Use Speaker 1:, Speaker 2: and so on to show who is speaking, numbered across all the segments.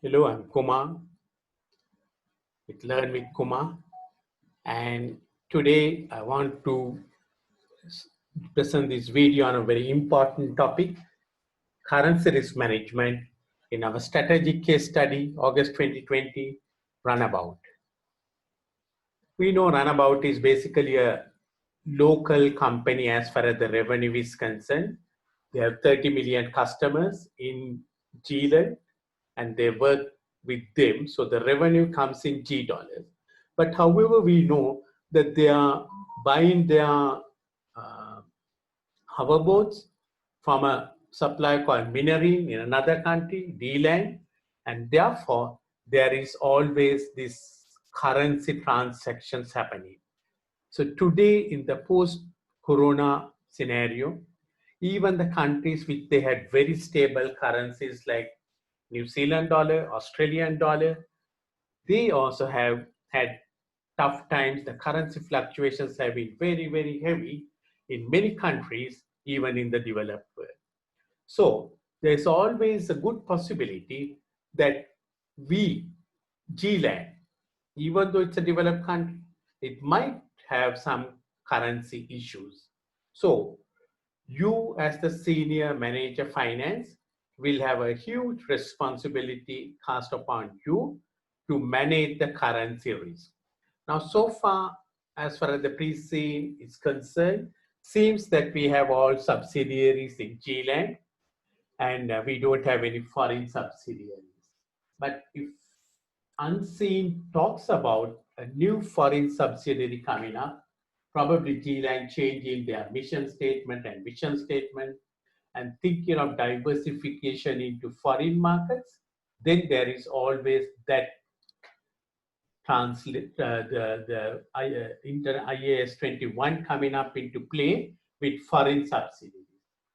Speaker 1: Hello, I'm Kumar with Learn with Kumar, and today I want to present this video on a very important topic, currency risk management in our strategic case study, August 2020, Runabout. We know Runabout is basically a local company as far as the revenue is concerned. They have 30 million customers in Zealand and they work with them. So the revenue comes in G dollars. But however, we know that they are buying their hoverboards from a supplier called Minerin in another country, D-Land, and therefore there is always this currency transactions happening. So today in the post-corona scenario, even the countries which they had very stable currencies like New Zealand dollar, Australian dollar, they also have had tough times. The currency fluctuations have been very, very heavy in many countries, even in the developed world. So there's always a good possibility that we, G-Land, even though it's a developed country, it might have some currency issues. So you as the senior manager finance will have a huge responsibility cast upon you to manage the currency risk. Now, so far, as far as the pre-scene is concerned, seems that we have all subsidiaries in G-Land and we don't have any foreign subsidiaries. But if Unseen talks about a new foreign subsidiary coming up, probably G-Land changing their mission statement and vision statement and thinking of diversification into foreign markets, then there is always that the IAS 21 coming up into play with foreign subsidiaries.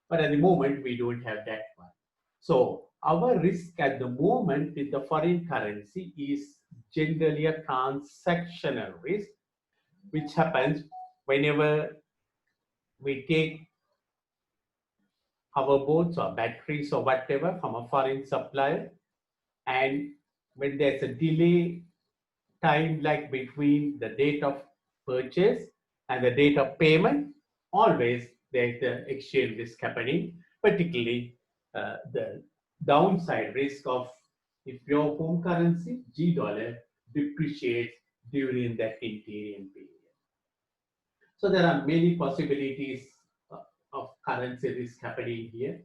Speaker 1: But at the moment, we don't have that one. So our risk at the moment with the foreign currency is generally a transactional risk, which happens whenever we take hoverboards or batteries or whatever from a foreign supplier, and when there's a delay time like between the date of purchase and the date of payment, always there's the exchange risk happening, particularly the downside risk of if your home currency, G dollar, depreciates during that interim period. So there are many possibilities of currency risk happening here.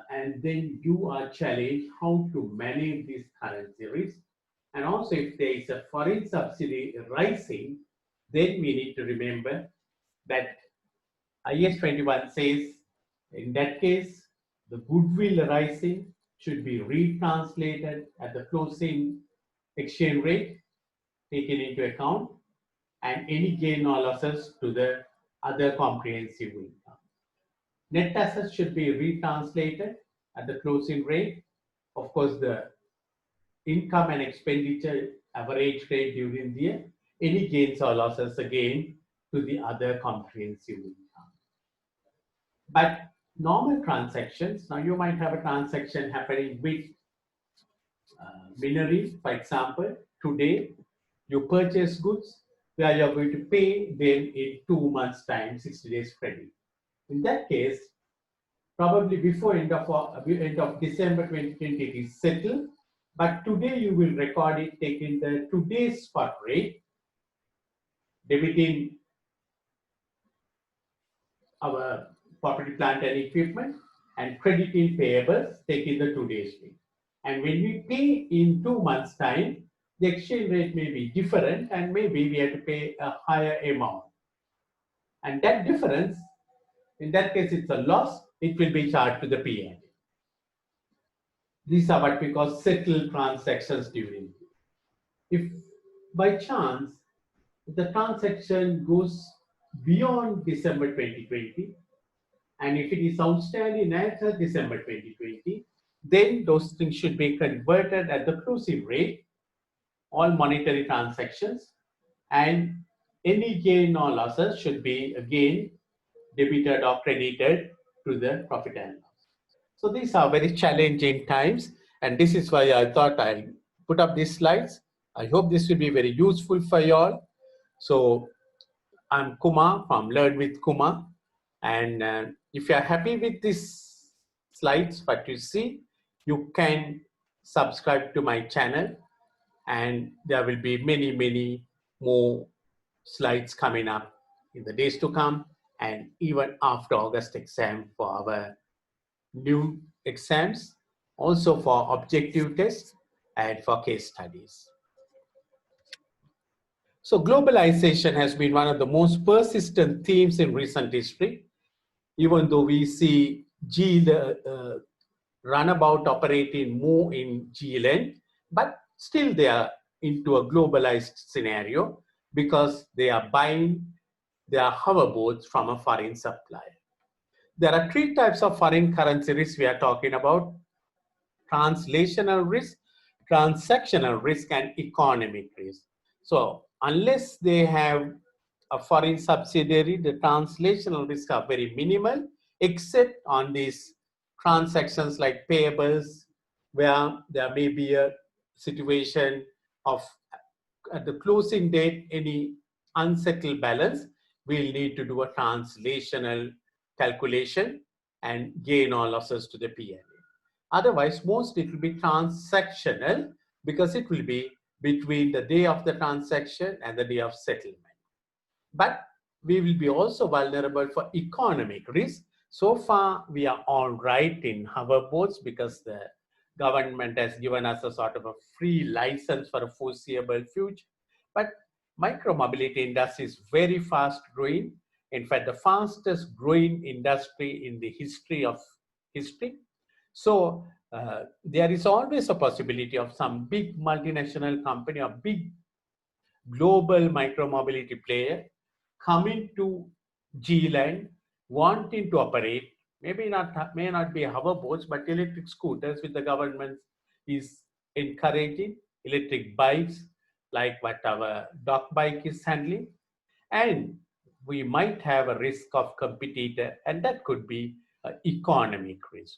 Speaker 1: And then you are challenged how to manage this currency risk. And also if there is a foreign subsidy rising, then we need to remember that IAS 21 says, in that case, the goodwill rising should be retranslated at the closing exchange rate taken into account, and any gain or losses to the other comprehensive income. Net assets should be retranslated at the closing rate. Of course, the income and expenditure average rate during the year, any gains or losses again to the other comprehensive income. But normal transactions, now you might have a transaction happening with Minerin, for example. Today, you purchase goods where you're going to pay them in 2 months' time, 60 days credit. In that case, probably before end of December 2020, it is settled. But today you will record it taking the today's spot rate, debiting our property, plant and equipment, and crediting payables taking the today's rate. And when we pay in 2 months' time, the exchange rate may be different and maybe we have to pay a higher amount. And that difference, in that case, it's a loss, it will be charged to the P&L. These are what we call settled transactions during. If by chance the transaction goes beyond December 2020, and if it is outstanding after December 2020, then those things should be converted at the closing rate, all monetary transactions, and any gain or losses should be again debited or credited to the profit and loss. So these are very challenging times, And this is why I thought I'll put up these slides. I hope this will be very useful for you all. So I'm Kumar from Learn with Kumar. And if you're happy with these slides, what you see, you can subscribe to my channel, and there will be many, many more slides coming up in the days to come, and even after August exam for our new exams, also for objective tests and for case studies. So globalization has been one of the most persistent themes in recent history, even though we see runabout operating more in GLN, but still they are into a globalized scenario because they are buying their hoverboards from a foreign supplier. There are three types of foreign currency risk we are talking about: translational risk, transactional risk, and economic risk. So unless they have a foreign subsidiary, the translational risks are very minimal, except on these transactions like payables, where there may be a situation of at the closing date, any unsettled balance, we'll need to do a translational calculation and gain or losses to the P&L. Otherwise, most it will be transactional because it will be between the day of the transaction and the day of settlement. But we will be also vulnerable for economic risk. So far, we are all right in hoverboards because the government has given us a sort of a free license for a foreseeable future. But micromobility industry is very fast growing. In fact, the fastest growing industry in the history of history. So there is always a possibility of some big multinational company or big global micromobility player coming to G-Land, wanting to operate, may not be hoverboards, but electric scooters, which the government is encouraging, electric bikes, like what our dock bike is handling. And we might have a risk of competitor, and that could be an economic risk.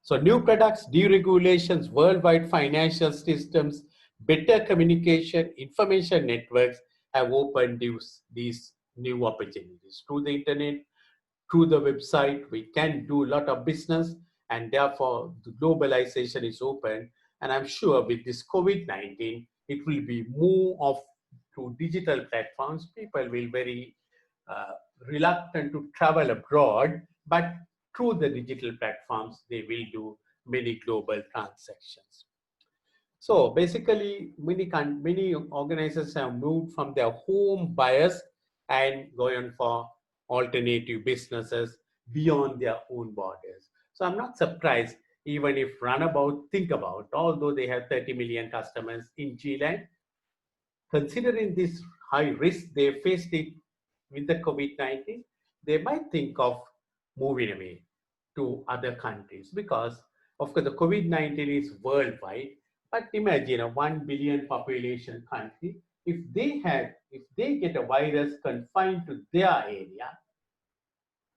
Speaker 1: So new products, deregulations, worldwide financial systems, better communication, information networks have opened these new opportunities. Through the internet, through the website, we can do a lot of business, and therefore the globalization is open. And I'm sure with this COVID-19, it will be more of through digital platforms. People will be very reluctant to travel abroad, but through the digital platforms, they will do many global transactions. So basically, many organizations have moved from their home buyers and going for alternative businesses beyond their own borders. So I'm not surprised even if Runabout think about, although they have 30 million customers in G-Land, considering this high risk they faced it with the COVID-19, they might think of moving away to other countries because, of course, the COVID-19 is worldwide. But imagine a 1 billion population country, if they get a virus confined to their area,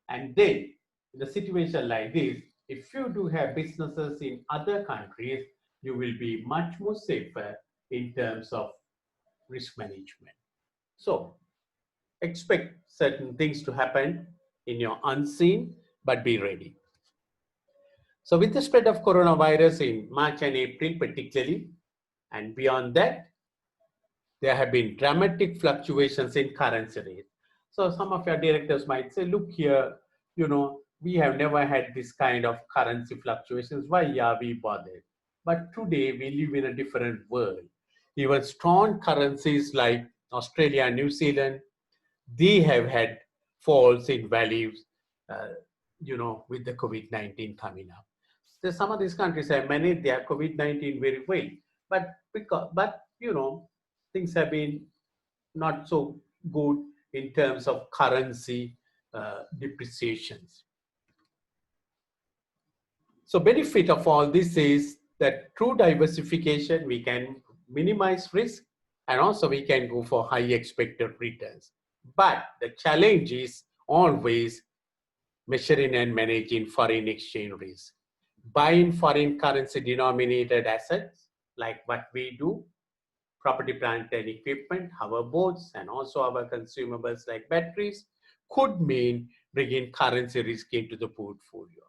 Speaker 1: and then in a situation like this, if you do have businesses in other countries, you will be much more safer in terms of risk management. So expect certain things to happen in your unseen, but be ready. So with the spread of coronavirus in March and April particularly, and beyond that, there have been dramatic fluctuations in currency rate. So some of your directors might say, look here, we have never had this kind of currency fluctuations. Why are we bothered? But today we live in a different world. Even strong currencies like Australia and New Zealand, they have had falls in values, with the COVID-19 coming up. So some of these countries have managed their COVID-19 very well, but things have been not so good in terms of currency depreciations. So benefit of all this is that through diversification, we can minimize risk and also we can go for high expected returns. But the challenge is always measuring and managing foreign exchange risk. buying foreign currency denominated assets like what we do, property, plant and equipment, our boats, and also our consumables like batteries, could mean bringing currency risk into the portfolio.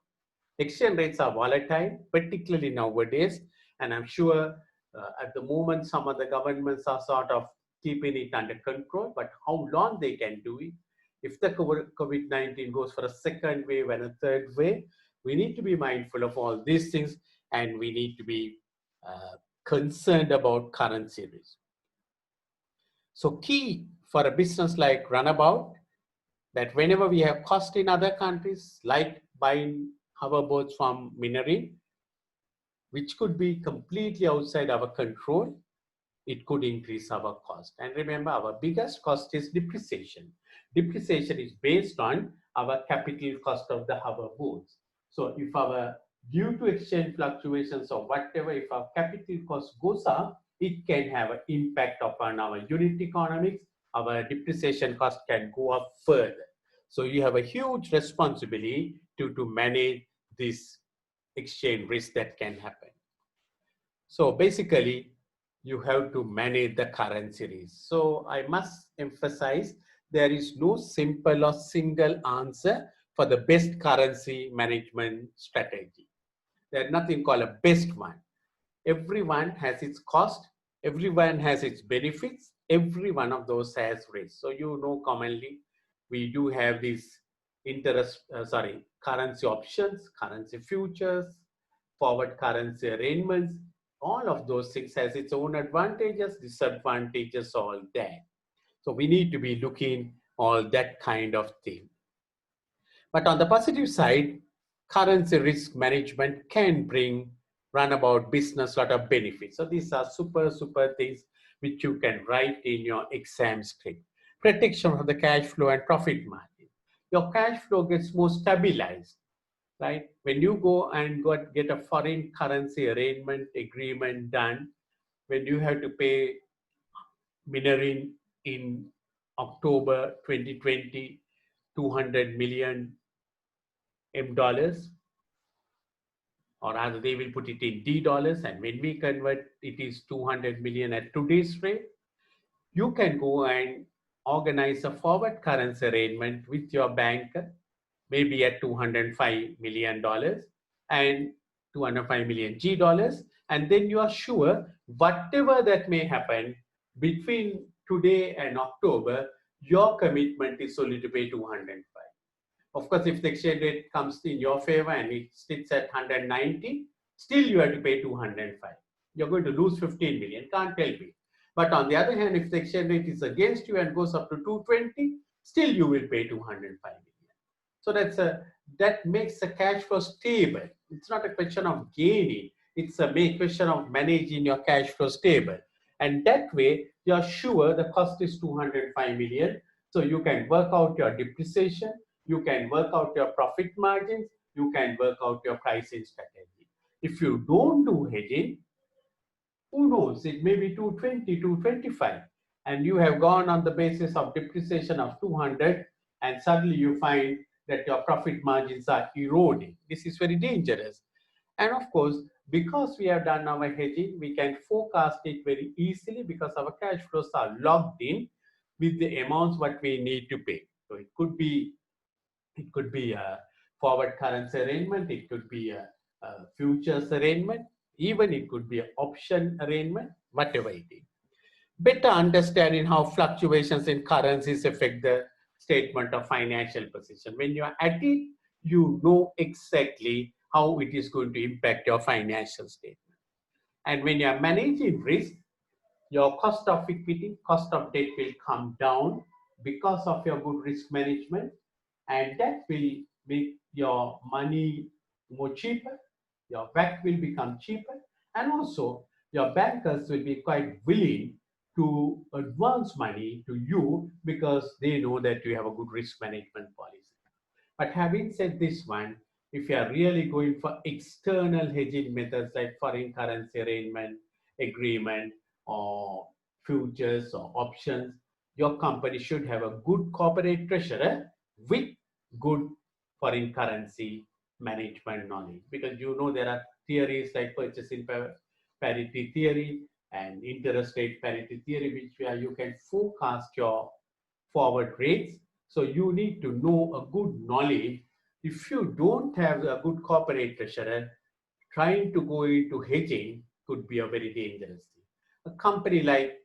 Speaker 1: Exchange rates are volatile, particularly nowadays, and I'm sure at the moment some of the governments are sort of keeping it under control, but how long they can do it? If the COVID-19 goes for a second wave and a third wave, we need to be mindful of all these things, and we need to be concerned about currency risk. So key for a business like Runabout, that whenever we have cost in other countries, like buying hoverboards from Minarine, which could be completely outside our control, it could increase our cost. And remember, our biggest cost is depreciation. Depreciation is based on our capital cost of the hoverboards. So if our, due to exchange fluctuations or whatever, if our capital cost goes up, it can have an impact upon our unit economics. Our depreciation cost can go up further. So you have a huge responsibility to manage this exchange risk that can happen. So basically, you have to manage the currency risk. So I must emphasize there is no simple or single answer for the best currency management strategy. There's nothing called a best one. Everyone has its cost, everyone has its benefits, every one of those has risk. So you know commonly we do have these currency options, currency futures, forward currency arrangements. All of those things has its own advantages, disadvantages, all that. So we need to be looking all that kind of thing. But on the positive side, currency risk management can bring runabout business lot of benefits. So these are super things which you can write in your exam script. Protection of the cash flow and profit margin. Your cash flow gets more stabilized, right? When you go and get a foreign currency arrangement agreement done, when you have to pay Minarine in October 2020, 200 million M dollars, or rather they will put it in D dollars, and when we convert it is 200 million at today's rate. You can go and organize a forward currency arrangement with your banker, maybe at $205 million and 205 million G dollars, and then you are sure whatever that may happen between today and October, your commitment is only to pay 205. Of course, if the exchange rate comes in your favor and it sits at 190, still you have to pay 205. You're going to lose 15 million, can't help it. But on the other hand, if the exchange rate is against you and goes up to 220, still you will pay 205 million. So that makes the cash flow stable. It's not a question of gaining. It's a question of managing your cash flow stable. And that way, you're sure the cost is 205 million. So you can work out your depreciation, you can work out your profit margins, you can work out your pricing strategy. If you don't do hedging, who knows, it may be 220, 225, and you have gone on the basis of depreciation of 200, and suddenly you find that your profit margins are eroding. This is very dangerous. And of course, because we have done our hedging, we can forecast it very easily because our cash flows are logged in with the amounts what we need to pay. So it could be a forward currency arrangement, it could be a futures arrangement, even it could be an option arrangement, whatever it is. Better understanding how fluctuations in currencies affect the statement of financial position. When you are at it, you know exactly how it is going to impact your financial statement. And when you are managing risk, your cost of equity, cost of debt will come down because of your good risk management, and that will make your money more cheaper, your WACC will become cheaper, and also your bankers will be quite willing to advance money to you because they know that you have a good risk management policy. But having said this one, if you are really going for external hedging methods like foreign currency arrangement, agreement, or futures or options, your company should have a good corporate treasurer with good foreign currency management knowledge, because you know there are theories like purchasing parity theory and interest rate parity theory, which where you can forecast your forward rates. So you need to know a good knowledge. If you don't have a good corporate treasurer, trying to go into hedging could be a very dangerous thing. A company like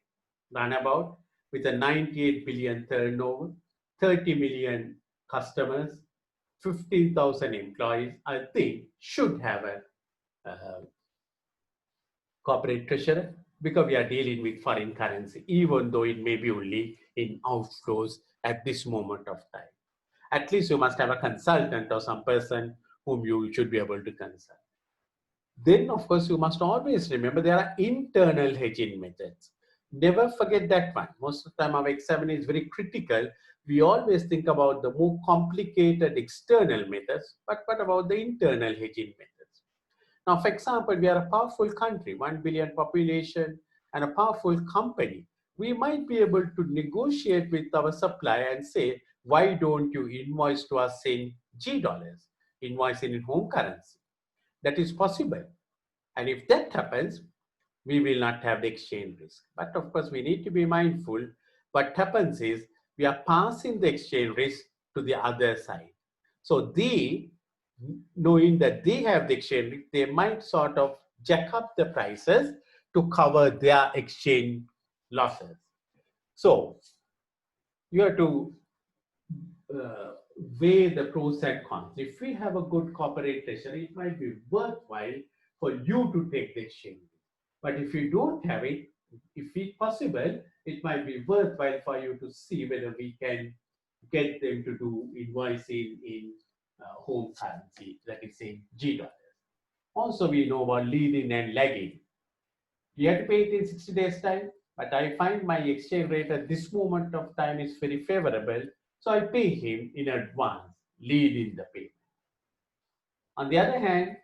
Speaker 1: Runabout with a 98 billion turnover, 30 million customers, 15,000 employees, I think should have a corporate treasurer, because we are dealing with foreign currency, even though it may be only in outflows at this moment of time. At least you must have a consultant or some person whom you should be able to consult. Then, of course, you must always remember there are internal hedging methods. Never forget that one. Most of the time, our examiner is very critical. We always think about the more complicated external methods, but what about the internal hedging methods? Now, for example, we are a powerful country, 1 billion population, and a powerful company. We might be able to negotiate with our supplier and say, why don't you invoice to us in G dollars, invoice in home currency? That is possible. And if that happens, we will not have the exchange risk. But of course, we need to be mindful. What happens is we are passing the exchange risk to the other side. So they, knowing that they have the exchange risk, they might sort of jack up the prices to cover their exchange losses. So you have to weigh the pros and cons. If we have a good corporate treasury, it might be worthwhile for you to take the exchange. But if you don't have it, if it's possible, it might be worthwhile for you to see whether we can get them to do invoicing in home currency, that is in G dollars. Also, we know about leading and lagging. You have to pay it in 60 days time, but I find my exchange rate at this moment of time is very favorable, so I pay him in advance, lead in the payment. On the other hand,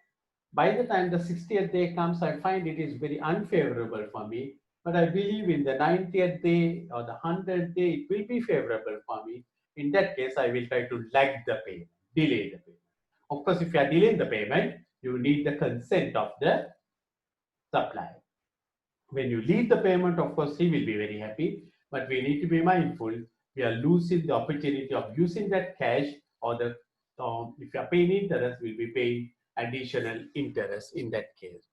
Speaker 1: by the time the 60th day comes, I find it is very unfavorable for me, but I believe in the 90th day or the 100th day, it will be favorable for me. In that case, I will try to lag the payment, delay the payment. Of course, if you are delaying the payment, you need the consent of the supplier. When you leave the payment, of course, he will be very happy, but we need to be mindful. We are losing the opportunity of using that cash, or the if you are paying interest, we'll be paying additional interest in that case.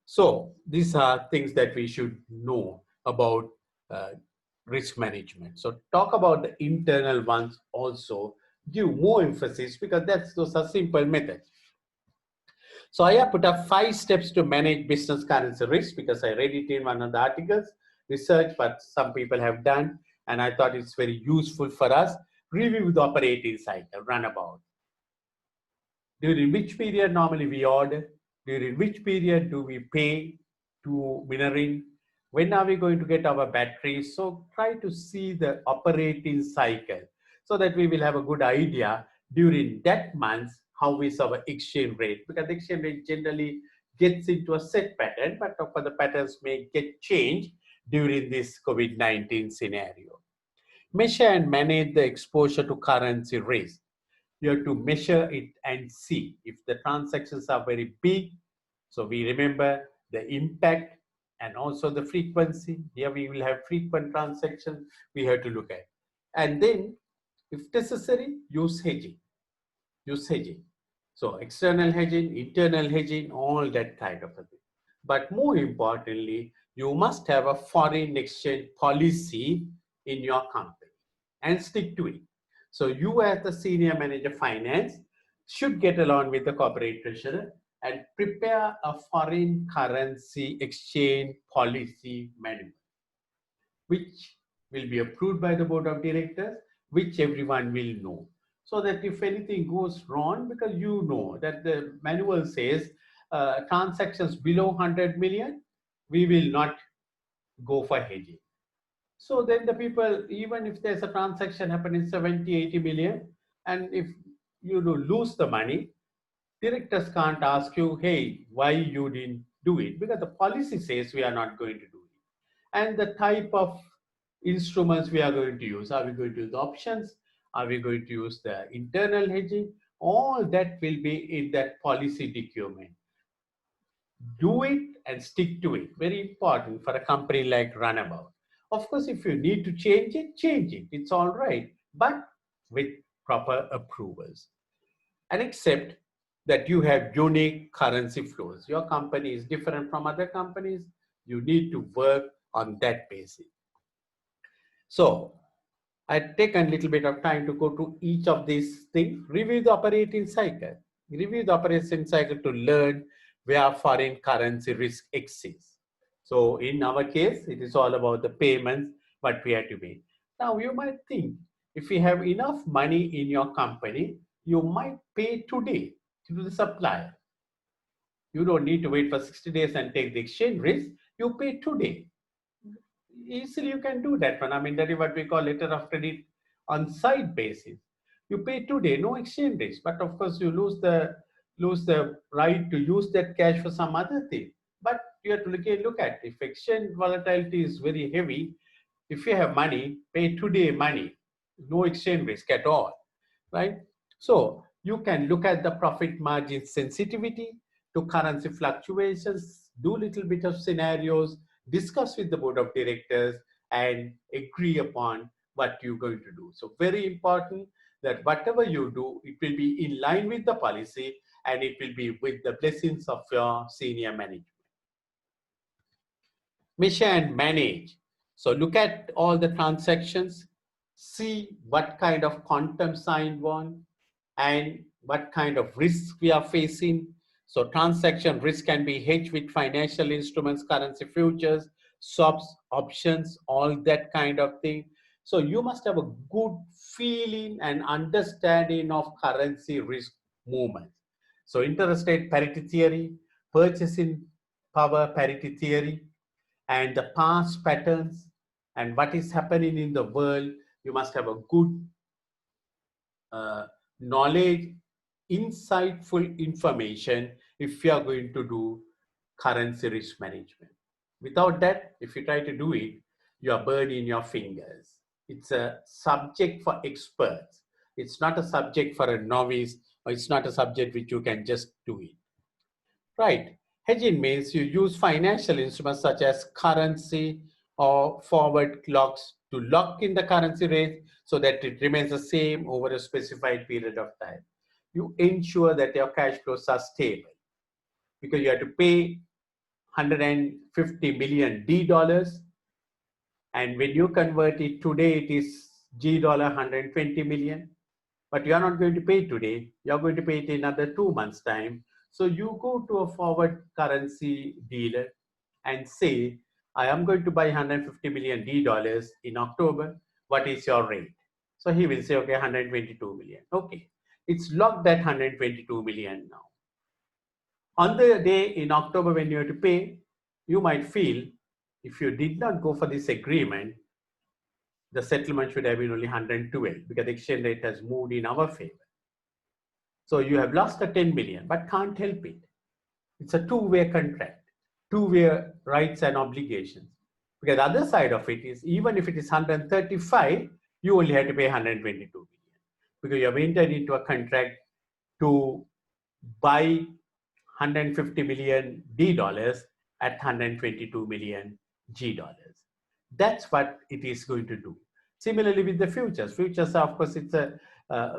Speaker 1: So these are things that we should know about risk management. So talk about the internal ones also. Give more emphasis, because those are simple methods. So I have put up 5 steps to manage business currency risk, because I read it in one of the articles, research, but some people have done, and I thought it's very useful for us. Review the operating cycle, runabout. During which period normally we order? During which period do we pay to Miner-Ring? When are we going to get our batteries? So try to see the operating cycle so that we will have a good idea during that month how is our exchange rate, because the exchange rate generally gets into a set pattern, but of course the patterns may get changed during this COVID-19 scenario. Measure and manage the exposure to currency risk. You have to measure it and see if the transactions are very big. So we remember the impact and also the frequency. Here we will have frequent transactions we have to look at. And then if necessary, use hedging. Use hedging. So external hedging, internal hedging, all that kind of a thing. But more importantly, you must have a foreign exchange policy in your company and stick to it. So you as the senior manager finance should get along with the corporate treasurer and prepare a foreign currency exchange policy manual, which will be approved by the board of directors, which everyone will know. So that if anything goes wrong, because you know that the manual says transactions below 100 million, we will not go for hedging. So then the people, even if there's a transaction happening 70, 80 million, and if you lose the money, directors can't ask you, hey, why you didn't do it? Because the policy says we are not going to do it. And the type of instruments we are going to use. Are we going to use the options? Are we going to use the internal hedging? All that will be in that policy document. Do it and stick to it. Very important for a company like Runabout. Of course, if you need to change it, change it. It's all right, but with proper approvals. And accept that you have unique currency flows. Your company is different from other companies. You need to work on that basis. So I take a little bit of time to go to each of these things. Review the operating cycle. Review the operating cycle to learn where foreign currency risk exists. So in our case, it is all about the payments, what we have to make. Now you might think, if you have enough money in your company, you might pay today to the supplier. You don't need to wait for 60 days and take the exchange risk. You pay today. Easily you can do that one. I mean, that is what we call letter of credit on site basis. You pay today, no exchange risk, but of course you lose the right to use that cash for some other thing. But you have to look at if exchange volatility is very heavy. If you have money, pay today money, no exchange risk at all, right? So you can look at the profit margin sensitivity to currency fluctuations, do little bit of scenarios, discuss with the board of directors, and agree upon what you're going to do. So very important that whatever you do, it will be in line with the policy and it will be with the blessings of your senior management. Measure and manage. So look at all the transactions, see what kind of quantum signed on and what kind of risk we are facing. So transaction risk can be hedged with financial instruments, currency futures, swaps, options, all that kind of thing. So you must have a good feeling and understanding of currency risk movements. So interest rate parity theory, purchasing power parity theory, and the past patterns and what is happening in the world. You must have a good knowledge, insightful information if you are going to do currency risk management. Without that, if you try to do it, you are burning your fingers. It's a subject for experts. It's not a subject for a novice, or it's not a subject which you can just do it. Right. Hedging means you use financial instruments such as currency or forward clocks to lock in the currency rate so that it remains the same over a specified period of time. You ensure that your cash flows are stable because you have to pay 150 million D dollars, and when you convert it today, it is G dollar 120 million. But you are not going to pay today. You are going to pay it in another 2 months' time. So you go to a forward currency dealer and say, I am going to buy 150 million D dollars in October. What is your rate? So he will say, okay, 122 million. Okay, it's locked at 122 million now. On the day in October when you have to pay, you might feel if you did not go for this agreement, the settlement should have been only 112 because the exchange rate has moved in our favor. So you have lost the 10 million, but can't help it. It's a two-way contract, two-way rights and obligations. Because the other side of it is, even if it is 135, you only have to pay 122 million. Because you have entered into a contract to buy 150 million D dollars at 122 million G dollars. That's what it is going to do. Similarly with the futures. Futures, of course, it's a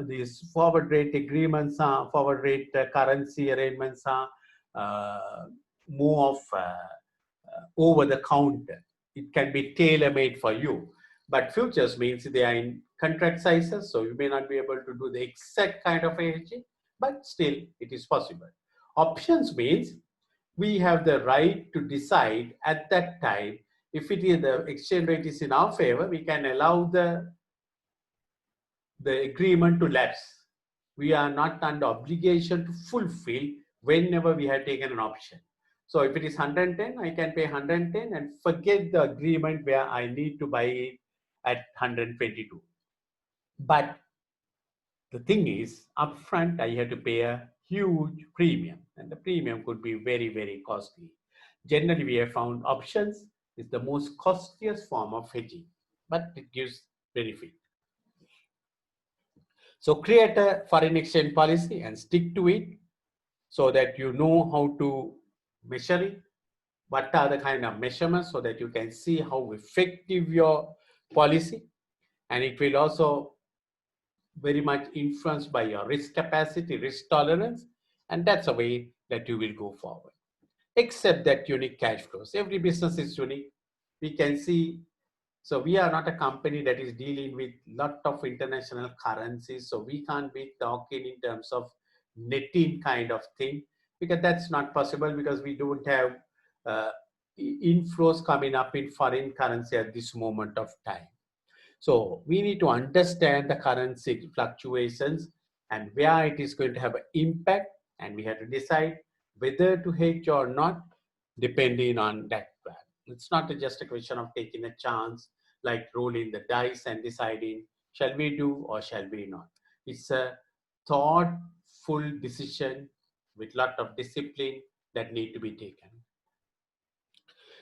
Speaker 1: these forward rate agreements, forward rate currency arrangements are more of over the counter. It can be tailor-made for you. But futures means they are in contract sizes, so you may not be able to do the exact kind of hedging, but still it is possible. Options means we have the right to decide at that time if it is the exchange rate is in our favor, we can allow the agreement to lapse. We are not under obligation to fulfill whenever we have taken an option. So if it is 110, I can pay 110 and forget the agreement where I need to buy it at 122. But the thing is, upfront, I have to pay a huge premium, and the premium could be very, very costly. Generally, we have found options is the most costliest form of hedging, but it gives benefit. So create a foreign exchange policy and stick to it so that you know how to measure it. What are the kind of measurements so that you can see how effective your policy, and it will also very much influenced by your risk capacity, risk tolerance, and that's a way that you will go forward. Except that unique cash flows. Every business is unique. We can see, so we are not a company that is dealing with lot of international currencies, so we can't be talking in terms of netting kind of thing, because that's not possible, because we don't have uh, inflows coming up in foreign currency at this moment of time. So we need to understand the currency fluctuations and where it is going to have an impact, and we have to decide whether to hedge or not, depending on that plan. It's not just a question of taking a chance, like rolling the dice and deciding, shall we do or shall we not? It's a thoughtful decision with lot of discipline that need to be taken.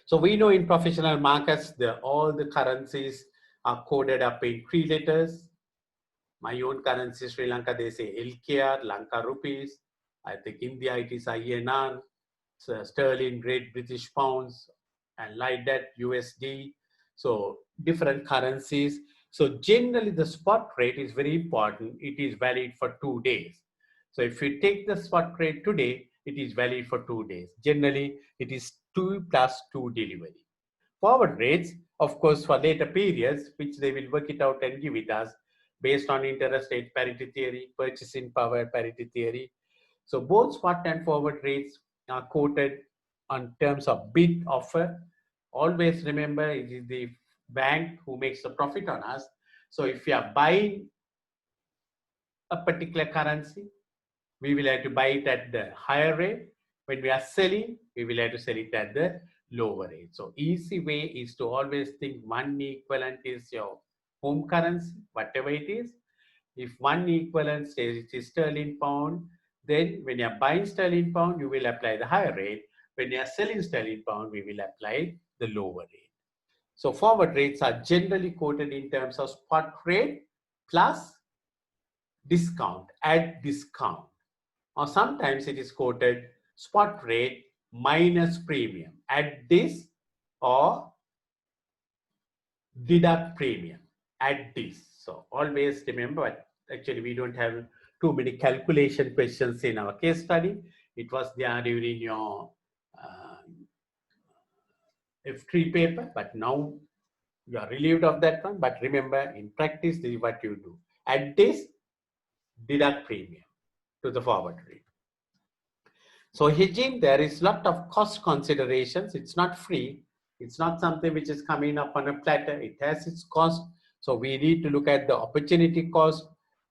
Speaker 1: So we know in professional markets, all the currencies are coded up in 3 letters. My own currency, Sri Lanka, they say LKR, Lanka rupees. I think India, it is INR, sterling, Great British pounds, and like that, USD. So different currencies. So generally the spot rate is very important. It is valid for 2 days. So if you take the spot rate today, it is valid for 2 days. Generally, it is 2 plus 2 delivery. Forward rates, of course, for later periods, which they will work it out and give it us based on interest rate parity theory, purchasing power parity theory. So both spot and forward rates are quoted on terms of bid offer. Always remember, it is the bank who makes the profit on us. So if you are buying a particular currency, we will have to buy it at the higher rate. When we are selling, we will have to sell it at the lower rate. So easy way is to always think one equivalent is your home currency, whatever it is. If one equivalent says it is sterling pound, then when you are buying sterling pound, you will apply the higher rate. When you are selling sterling pound, we will apply the lower rate. So forward rates are generally quoted in terms of spot rate plus discount, at discount. Or sometimes it is quoted spot rate minus premium, at this or deduct premium, at this. So always remember, actually we don't have too many calculation questions in our case study. It was there during your F3 paper, but now you are relieved of that one. But remember, in practice, this is what you do. At this, deduct premium to the forward rate. So hedging, there is a lot of cost considerations. It's not free. It's not something which is coming up on a platter. It has its cost. So we need to look at the opportunity cost.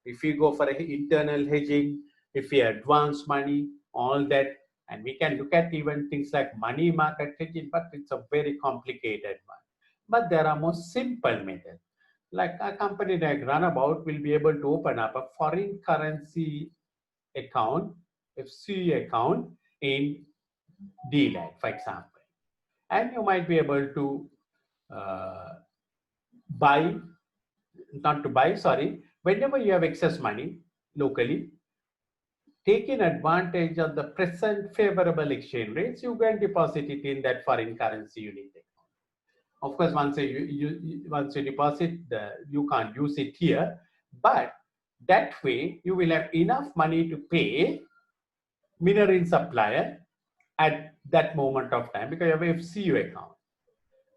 Speaker 1: If we go for internal hedging, if we advance money, all that, and we can look at even things like money market hedging, but it's a very complicated one. But there are more simple methods. Like a company like Runabout will be able to open up a foreign currency account, FCE account in DLAD, for example. And you might be able to buy, not to buy, sorry, whenever you have excess money locally, taking advantage of the present favorable exchange rates, you can deposit it in that foreign currency unit account. Of course, once you deposit, you can't use it here, but that way you will have enough money to pay mineral supplier at that moment of time because you have a FCU account.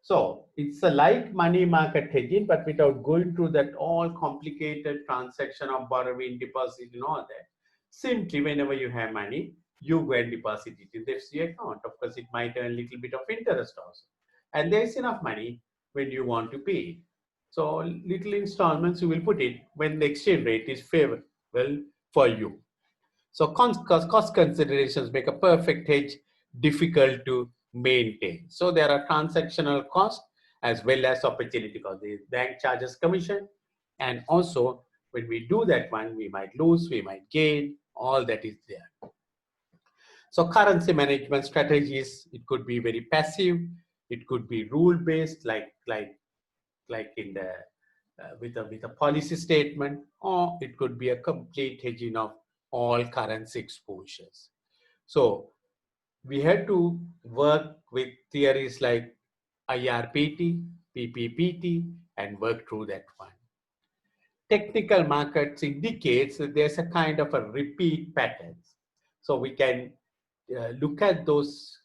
Speaker 1: So it's a like money market hedging, but without going through that all complicated transaction of borrowing, deposit, and all that. Simply, whenever you have money, you go and deposit it in the FCU account. Of course, it might earn a little bit of interest also. And there's enough money when you want to pay it. So little installments you will put it when the exchange rate is favorable for you. So cost considerations make a perfect hedge difficult to maintain. So there are transactional costs as well as opportunity cost. The bank charges commission, and also when we do that one, we might lose, we might gain, all that is there. So currency management strategies, it could be very passive, it could be rule-based, like in the with a policy statement, or it could be a complete hedging of all currency exposures. So we had to work with theories like IRPT, PPPT, and work through that one. Technical markets indicates that there's a kind of a repeat patterns. So we can look at those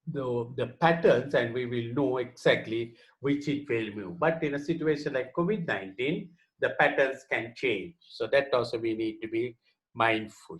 Speaker 1: the patterns and we will know exactly which it will move. But in a situation like COVID-19, the patterns can change. So that also we need to be mindful.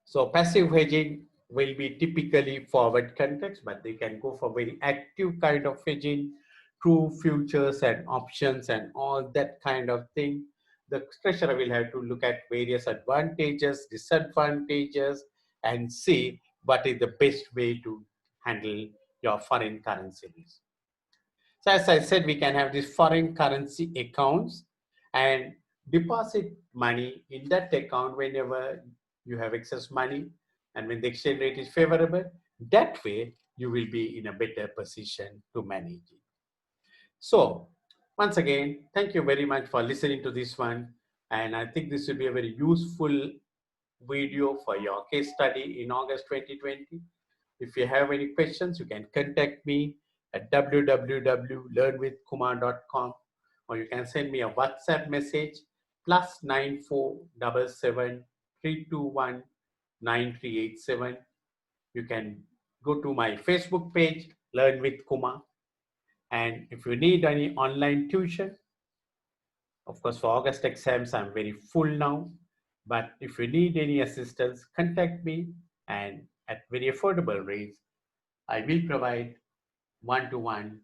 Speaker 1: So passive hedging will be typically forward context, but they can go for very active kind of hedging through futures and options and all that kind of thing. The treasurer will have to look at various advantages, disadvantages, and see what is the best way to handle your foreign currency risk. So as I said, we can have these foreign currency accounts and deposit money in that account whenever you have excess money and when the exchange rate is favorable. That way, you will be in a better position to manage it. So once again, thank you very much for listening to this one. And I think this will be a very useful video for your case study in August 2020. If you have any questions, you can contact me at www.learnwithkumar.com, or you can send me a WhatsApp message +9477321938. You can go to my Facebook page, Learn with Kumar. And if you need any online tuition, of course, for August exams, I'm very full now. But if you need any assistance, contact me, and at very affordable rates, I will provide one-to-one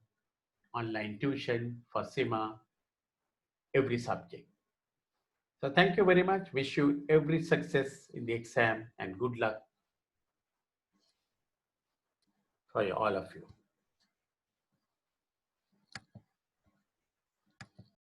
Speaker 1: online tuition for CIMA every subject. So thank you very much. Wish you every success in the exam and good luck for all of you.